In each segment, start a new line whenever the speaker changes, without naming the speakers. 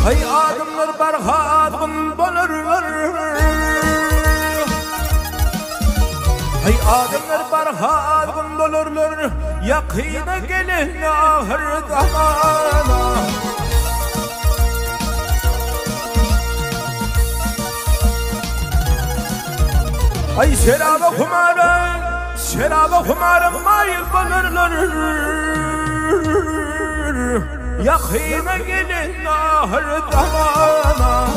Hay adımlar barhadın bolurlar. Hay adımlar barhadın bolurlar. Yakına gelin ahir zamana. Ay şeraba kumarım mayıl bolurlar. Yakına gelin ahir zamana.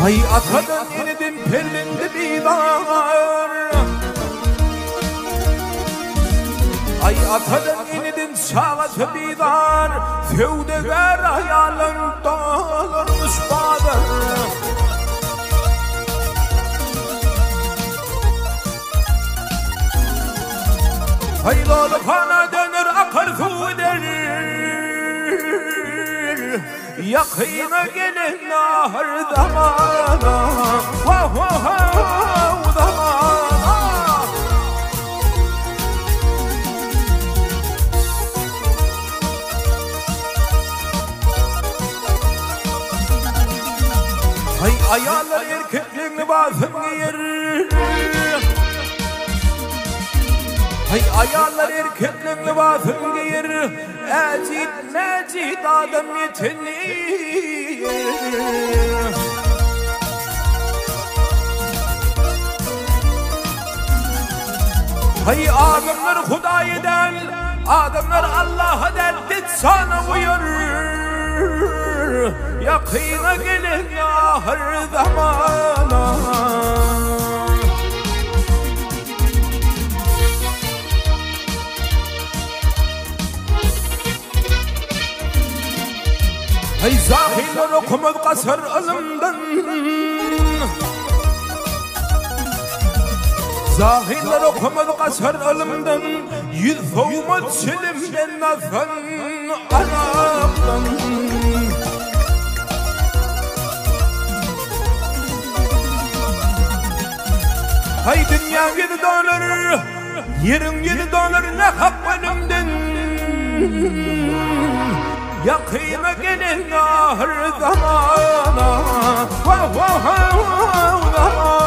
Ay atadan yenidin perlindi bidar. Ay atadan yenidin çağatı bidar. Sevdegar hayalın dolurmuş badır. Ay lolu kana dönür akar suder. Yakına gelin ahir zamana. Vah vah vah zamana. Ay ayarlar erkekliğini basın yer. Hay ayarlar erkekliğini basın yer. Ecid mecid adam yetenir. Hay adamlar Hudayı'dan, adamlar Allah'a derdi sana uyur. Yakına gelin ahir zamana. Hay zahirler okumaz kasar alımdan. Zahirler okumaz kasar alımdan. Yüz soğumaz çelimden nazan Arap'tan. Hay dünya $7, yerin $7 ne hak benimden. Yakına gelin ahir zamana. Vah vah vah zamana.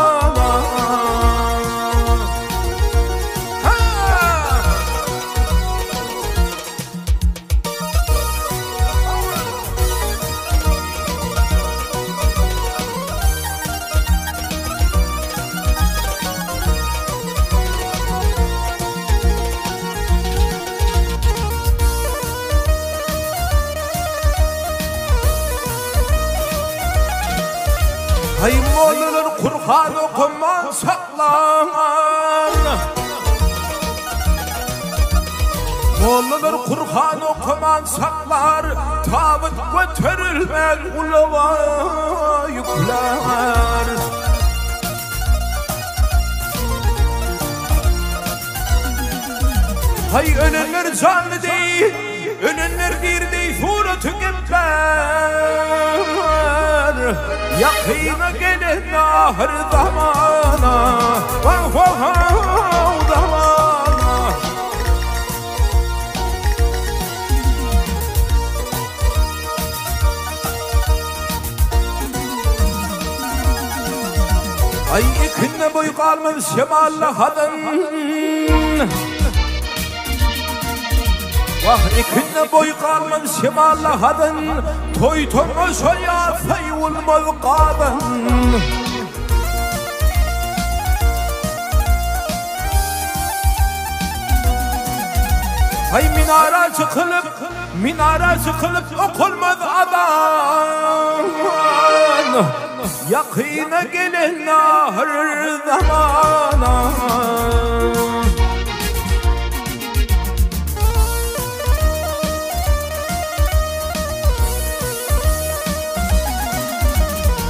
Hay mollalar Kur'an okuman saklar. Mollalar Kur'an okuman saklar. Tağut götürülmez uluğa yükler. Hay önünler canlı değil, önünler bir değil, suratı gebber. Yakına gelin ahir zamana. Vah vah vah zamana. Ay ikinde boy kalmış şemalli kadın. Vah ikinde boy kalmış şemalli kadın. Toy tomuş ya sayılmaz kadın. Hay minara çıkılıp okulmaz adam. Yakına gelin ahir zamana.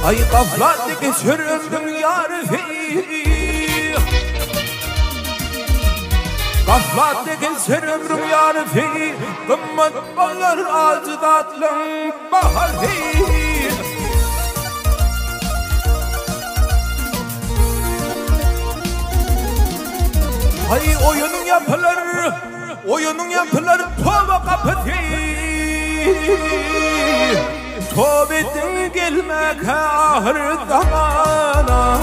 Ay gaflattaki süründüm yarifi. Gaflattaki süründüm yarifi. Kımmet ballar acı tatlım bahari. Hay oyunun yapılır tova kapısı Tövbetin gelmek ahir zamana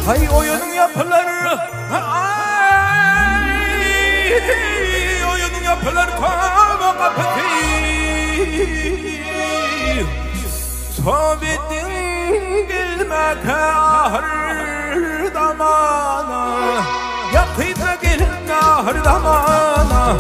Hay oyunun yapılır oyunun yapılır tova kapısı Tövbetin gelmek ahir zamana Yakıyla gelin ahir zamana